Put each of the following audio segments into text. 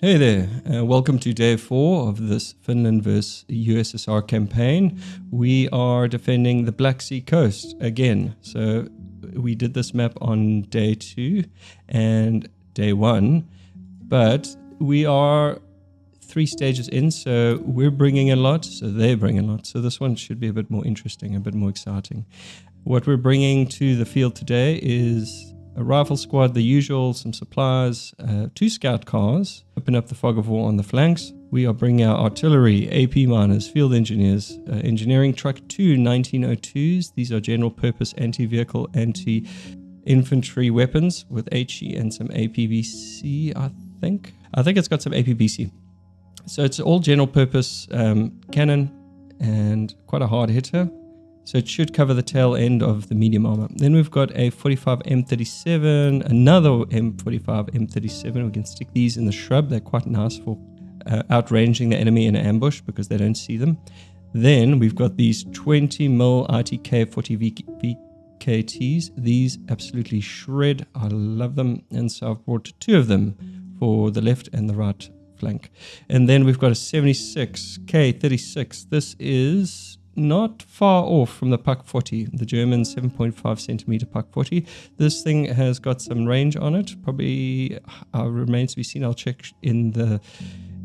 Hey there, welcome to day 4 of this Finland vs USSR campaign. We are defending the Black Sea coast again. So we did this map on day 2 and day 1, but we are 3 stages in, so we're bringing a lot, so they bring a lot. So this one should be a bit more interesting, a bit more exciting. What we're bringing to the field today is a rifle squad, the usual, some supplies, 2 scout cars, open up the fog of war on the flanks. We are bringing our artillery, AP miners, field engineers, engineering truck 2 1902s. These are general purpose anti-vehicle, anti-infantry weapons with HE and some APVC, I think. I think it's got some APVC. So it's all general purpose cannon and quite a hard hitter. So it should cover the tail end of the medium armor. Then we've got a 45 M37, another M45 M37. We can stick these in the shrub. They're quite nice for outranging the enemy in an ambush because they don't see them. Then we've got these 20mm ITK 40 VKTs. These absolutely shred. I love them. And so I've brought 2 of them for the left and the right flank. And then we've got a 76 K36. This is not far off from the Puck 40, the German 7.5 centimeter Puck 40. This thing has got some range on it. Probably remains to be seen. I'll check in the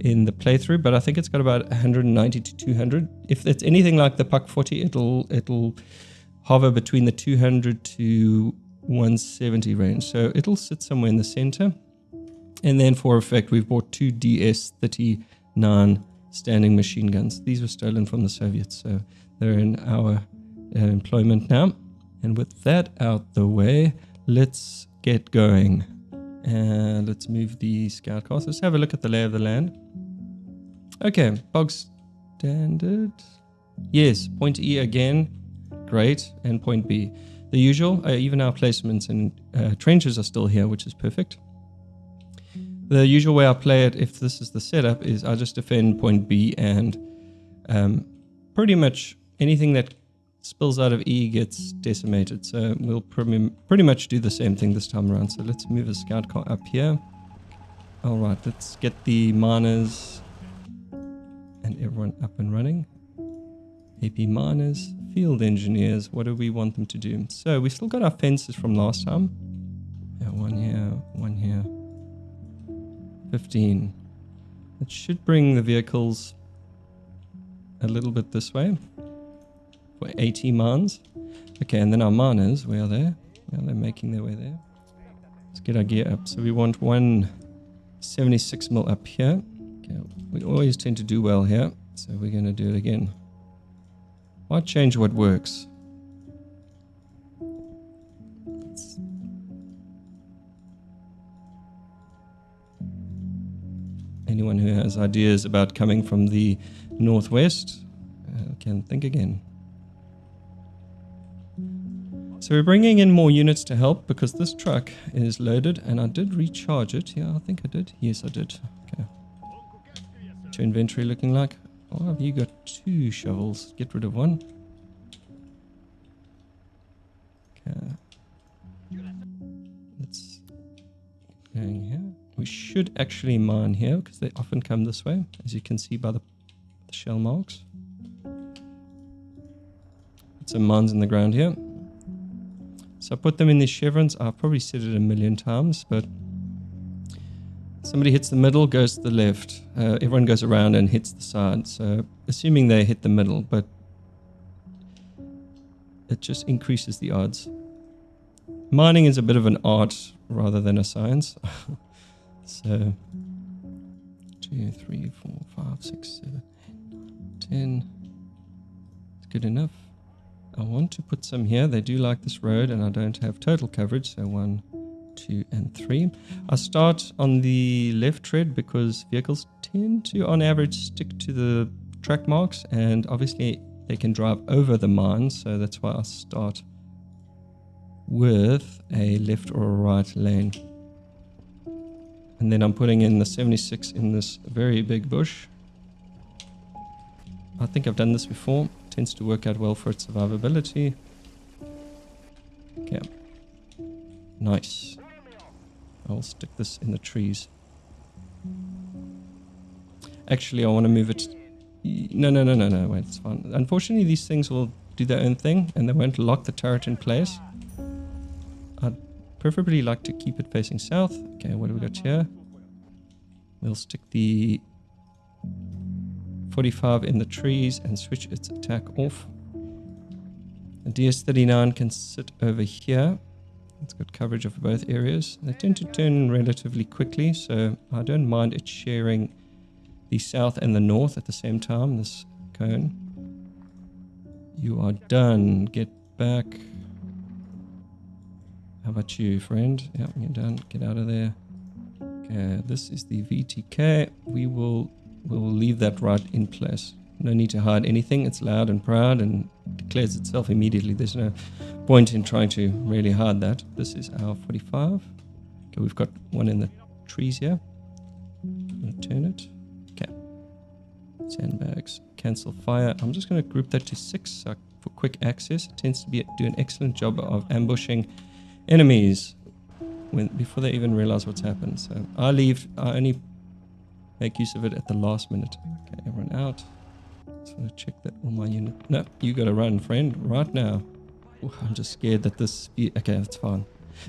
playthrough, but I think it's got about 190 to 200. If it's anything like the Puck 40, it'll hover between the 200 to 170 range. So it'll sit somewhere in the center. And then for effect, we've bought 2 DS-39 standing machine guns. These were stolen from the Soviets, so they're in our employment now. And with that out the way, let's get going. And let's move the scout cars. Let's have a look at the lay of the land. Okay, bog standard. Yes, point E again. Great. And point B. The usual, even our placements and trenches are still here, which is perfect. The usual way I play it, if this is the setup, is I just defend point B and pretty much anything that spills out of E gets decimated. So we'll pretty much do the same thing this time around. So let's move a scout car up here. Alright, let's get the miners and everyone up and running. AP miners, field engineers, what do we want them to do? So we still got our fences from last time. Yeah, one here. 15. It should bring the vehicles a little bit this way for 80 mines. Okay, and then our miners, where are they? Well, they're making their way there. Let's get our gear up. So we want 176mm up here. Okay, we always tend to do well here, so we're going to do it again. Why change what works? Anyone who has ideas about coming from the northwest can think again. So we're bringing in more units to help because this truck is loaded, and I did recharge it. Yeah, I think I did. Yes, I did. Okay. What's your inventory looking like? Oh, have you got 2 shovels? Get rid of one. Okay. Let's get going here. We should actually mine here because they often come this way, as you can see by the shell marks. Put some mines in the ground here. So I put them in these chevrons. I've probably said it a million times, but somebody hits the middle, goes to the left. Everyone goes around and hits the side. So assuming they hit the middle, but it just increases the odds. Mining is a bit of an art rather than a science. So 2, 3, 4, 5, 6, 7, 8, 9, 10. It's good enough. I want to put some here. They do like this road, and I don't have total coverage. So 1, 2, and 3. I start on the left tread because vehicles tend to, on average, stick to the track marks, and obviously they can drive over the mines. So that's why I start with a left or a right lane. And then I'm putting in the 76 in this very big bush. I think I've done this before. It tends to work out well for its survivability. Okay. Nice. I'll stick this in the trees. Actually, I want to move it. No, wait, it's fine. Unfortunately, these things will do their own thing and they won't lock the turret in place. I'd preferably like to keep it facing south. Okay, what do we got here? We'll stick the 45 in the trees and switch its attack off. The DS-39 can sit over here. It's got coverage of both areas. They tend to turn relatively quickly, so I don't mind it sharing the south and the north at the same time, this cone. You are done. Get back. How about you, friend? Yeah, you're done. Get out of there. Okay, this is the VTK. We'll leave that right in place. No need to hide anything. It's loud and proud and declares itself immediately. There's no point in trying to really hide that. This is our 45. Okay, we've got one in the trees here. I'm going to turn it. Okay. Sandbags. Cancel fire. I'm just going to group that to 6 for quick access. It tends to do an excellent job of ambushing enemies before they even realize what's happened. So I only make use of it at the last minute. Okay, everyone out. Just want to check that all my unit. No, you got to run, friend, right now. Ooh, I'm just scared that this. Okay, that's fine.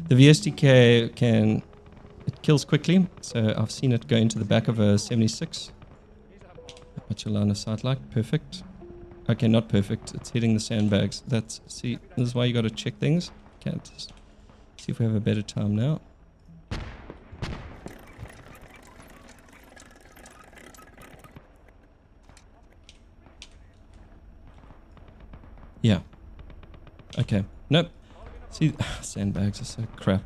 The VSTK it kills quickly, so I've seen it go into the back of a 76. What's your line of sight like? Perfect. Okay, not perfect. It's hitting the sandbags. See, this is why you got to check things. Okay, just see if we have a better time now. Yeah. Okay. Nope. See, sandbags are so crap.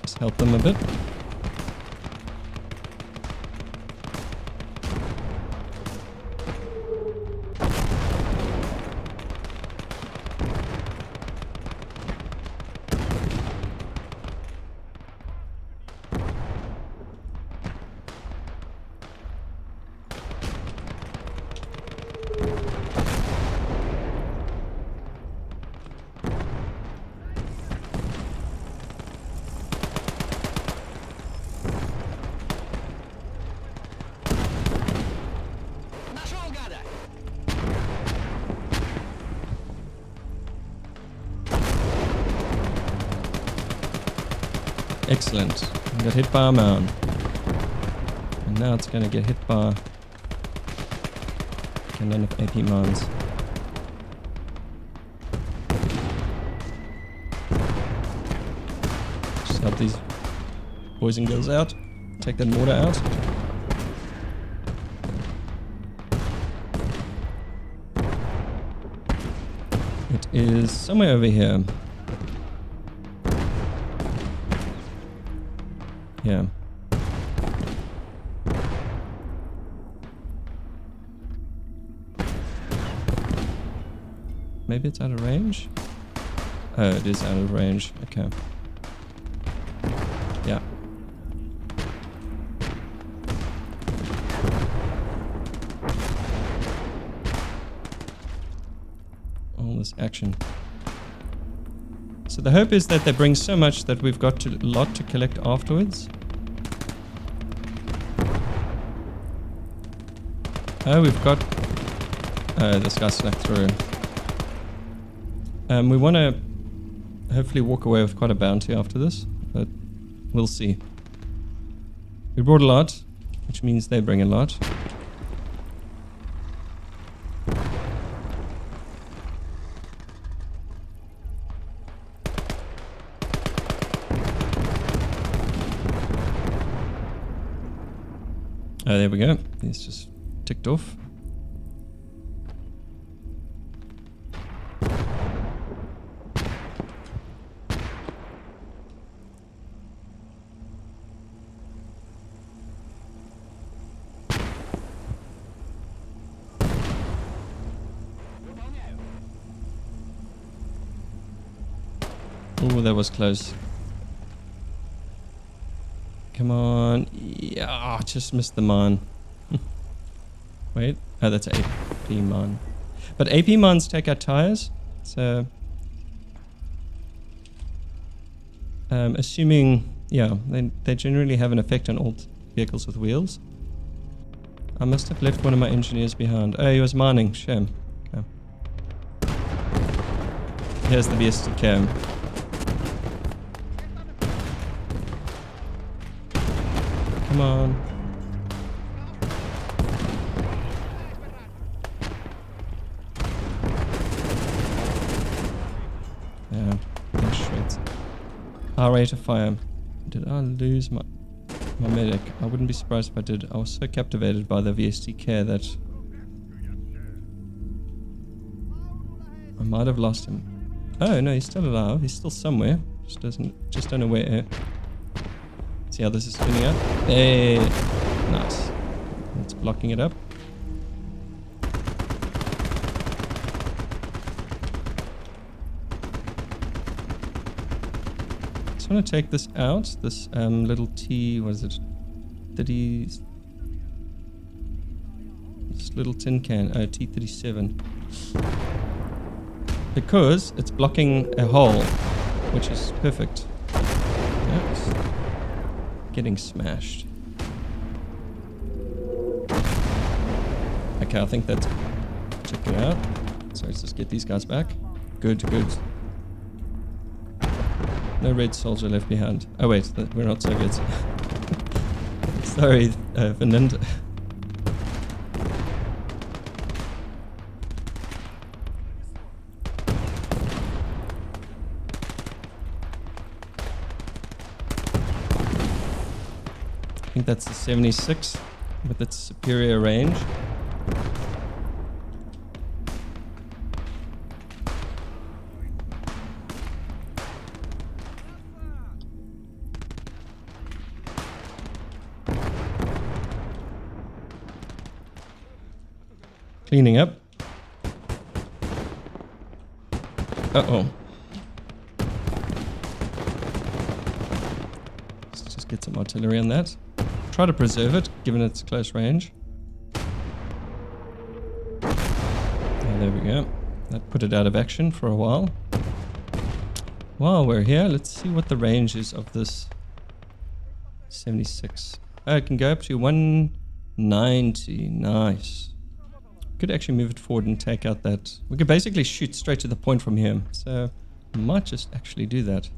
Just help them a bit. Excellent. We got hit by a man. And now it's going to get hit by a cannon of AP mines. Just help these boys and girls out. Take that mortar out. It is somewhere over here. Yeah. Maybe it's out of range? Oh, it is out of range. Okay. Yeah. All this action. So the hope is that they bring so much that we've got a lot to collect afterwards. Oh, we've got... Oh, this guy snuck through. We want to hopefully walk away with quite a bounty after this, but we'll see. We brought a lot, which means they bring a lot. Oh, there we go. It's just ticked off. Oh, that was close. Come on. Yeah, just missed the mine. Wait. Oh, that's an AP mine. But AP mines take out tires, so... Assuming, yeah, they generally have an effect on all vehicles with wheels. I must have left one of my engineers behind. Oh, he was mining. Shame. Okay. Here's the VSTK. Come on. Yeah, that shreds. High rate of fire. Did I lose my medic? I wouldn't be surprised if I did. I was so captivated by the VSTK that I might have lost him. Oh no, he's still alive. He's still somewhere. Just don't know where. See how this is spinning up? Hey, nice. It's blocking it up. Just want to take this out. This little T, what is it? 30. This little tin can. T37. Because it's blocking a hole, which is perfect. Yes. Getting smashed. Okay, I think that's... Check it out. So let's just get these guys back. Good, good. No red soldier left behind. Oh wait, we're not Soviets. Sorry, Finland. I think that's the 76 with its superior range. Cleaning up. Uh-oh. Let's just get some artillery on that. Try to preserve it, given its close range. Oh, there we go. That put it out of action for a while. While we're here, let's see what the range is of this 76. Oh, it can go up to 190. Nice. Could actually move it forward and take out that. We could basically shoot straight to the point from here. So I might just actually do that.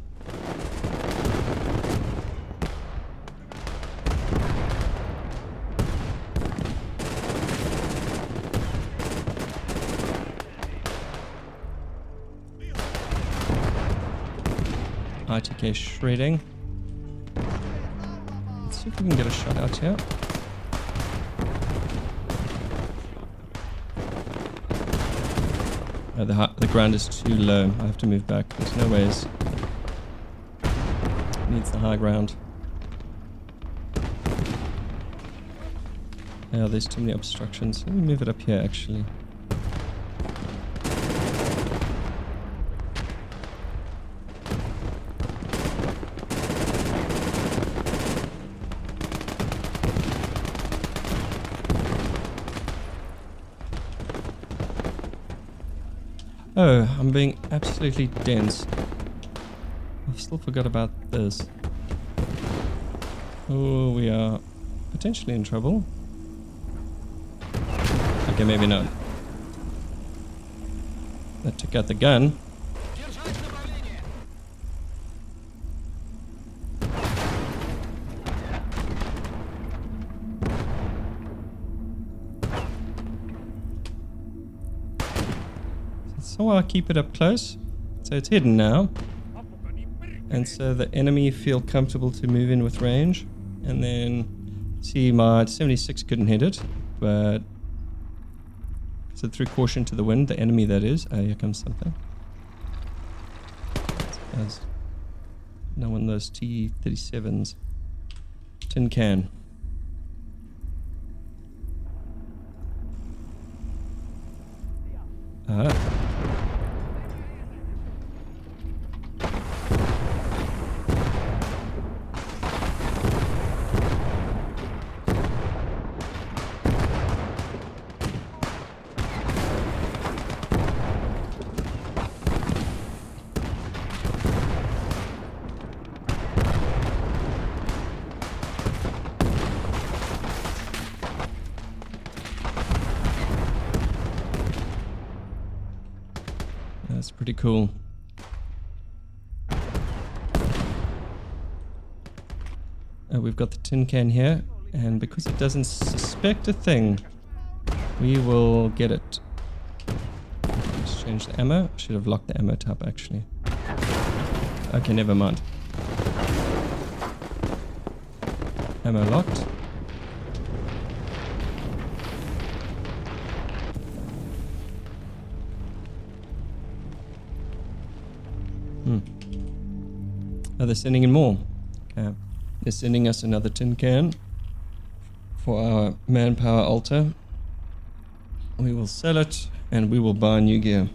ITK shredding. Let's see if we can get a shot out here. The ground is too low. I have to move back. There's no ways. It needs the high ground. Yeah, there's too many obstructions. Let me move it up here actually. Oh, I'm being absolutely dense. I still forgot about this. Oh, we are potentially in trouble. Okay, maybe not. That took out the gun. So I'll keep it up close. So it's hidden now. And so the enemy feel comfortable to move in with range. And then, see, my 76 couldn't hit it, but so threw caution to the wind, the enemy that is. Oh, here comes something. There's no one of those T-37s. Tin can. Ah. That's pretty cool. We've got the tin can here, and because it doesn't suspect a thing, we will get it. Let's change the ammo. Should have locked the ammo tab actually. Okay, never mind. Ammo locked. Oh, they're sending in more. Okay. They're sending us another tin can for our manpower altar. We will sell it and we will buy new gear.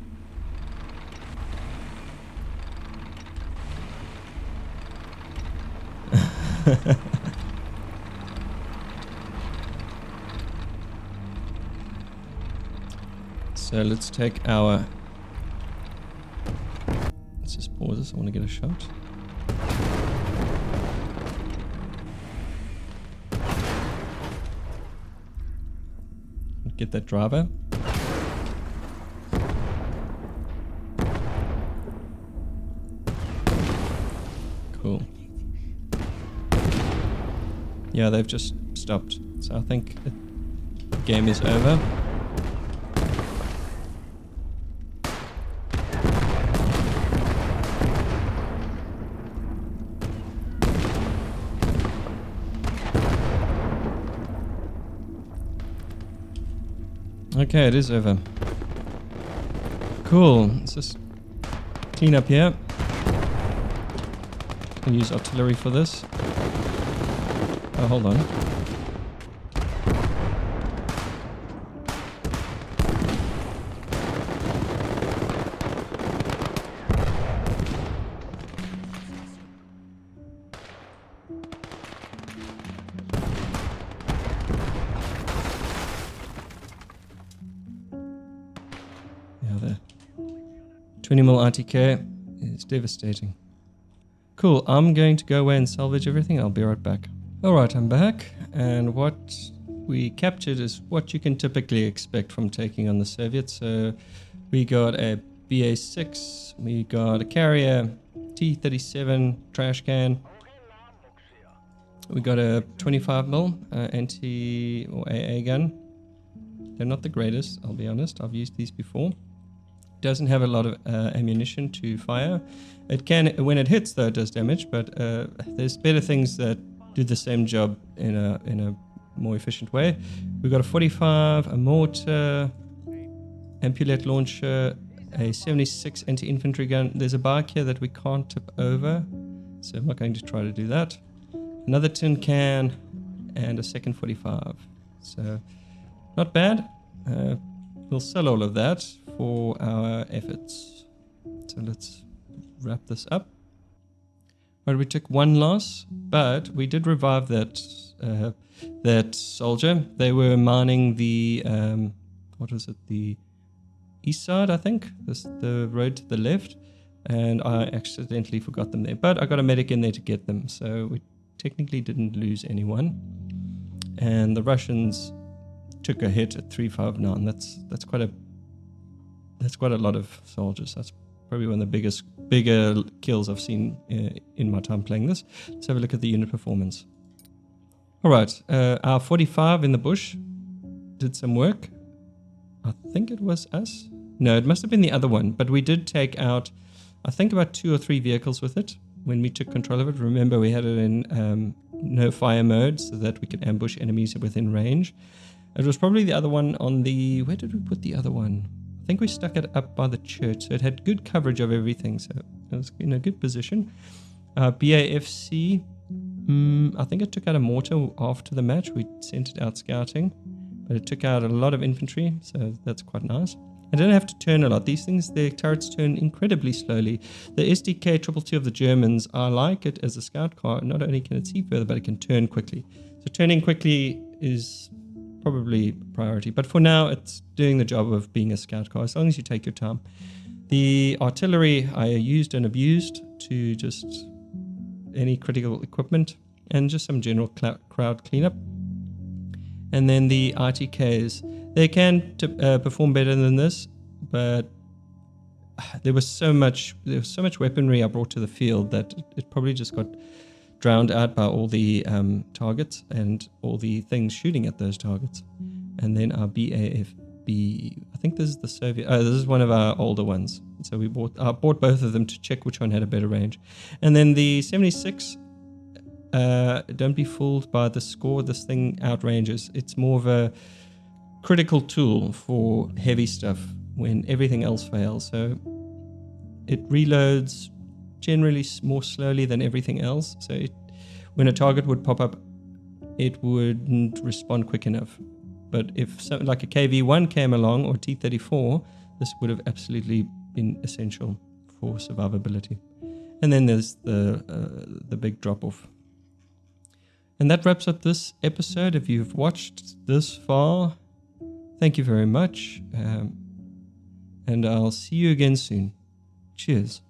So let's take our... Let's just pause this. I want to get a shot. Get that driver. Cool. Yeah, they've just stopped. So I think the game is over. Okay, it is over. Cool. Let's just clean up here. Can use artillery for this. Oh, hold on. Yeah, the 20 mil ITK is devastating. Cool, I'm going to go away and salvage everything. I'll be right back. Alright, I'm back, and what we captured is what you can typically expect from taking on the Soviets. So we got a BA-6, we got a carrier, T-37 trash can, we got a 25mm anti or AA gun. They're not the greatest, I'll be honest. I've used these before. Doesn't have a lot of ammunition to fire. It can, when it hits though, it does damage, but there's better things that do the same job in a more efficient way. We've got a 45, a mortar, ampulette launcher, a 76 anti-infantry gun. There's a bike here that we can't tip over, so I'm not going to try to do that. Another tin can and a second 45. So not bad. We'll sell all of that for our efforts. So let's wrap this up. But we took one loss, but we did revive that soldier. They were mining the what was it? The east side, I think. The road to the left, and I accidentally forgot them there. But I got a medic in there to get them, so we technically didn't lose anyone. And the Russians took a hit at 359. That's quite a lot of soldiers. That's probably one of the bigger kills I've seen in my time playing this. Let's have a look at the unit performance. All right, our 45 in the bush did some work. I think it was us. No, it must have been the other one. But we did take out, I think, about 2 or 3 vehicles with it when we took control of it. Remember, we had it in no fire mode so that we could ambush enemies within range. It was probably the other one on the... Where did we put the other one? I think we stuck it up by the church, so it had good coverage of everything, so it was in a good position. BAFC, I think it took out a mortar after the match. We sent it out scouting, but it took out a lot of infantry, so that's quite nice. I didn't have to turn a lot. These things, their turrets turn incredibly slowly. The SDK 222 of the Germans, I like it as a scout car. Not only can it see further, but it can turn quickly. So turning quickly is probably priority, but for now it's doing the job of being a scout car as long as you take your time. The artillery I used and abused to just any critical equipment and just some general crowd cleanup. And then the ITKs, they can perform better than this, but there was so much weaponry I brought to the field that it probably just got drowned out by all the targets and all the things shooting at those targets. And then our BAFB, I think this is the Soviet. Oh, this is one of our older ones. So I bought both of them to check which one had a better range. And then the 76. Don't be fooled by the score this thing outranges. It's more of a critical tool for heavy stuff when everything else fails. So it reloads generally more slowly than everything else. So when a target would pop up, it wouldn't respond quick enough. But if something like a KV-1 came along or T-34, this would have absolutely been essential for survivability. And then there's the big drop-off. And that wraps up this episode. If you've watched this far, thank you very much. And I'll see you again soon. Cheers.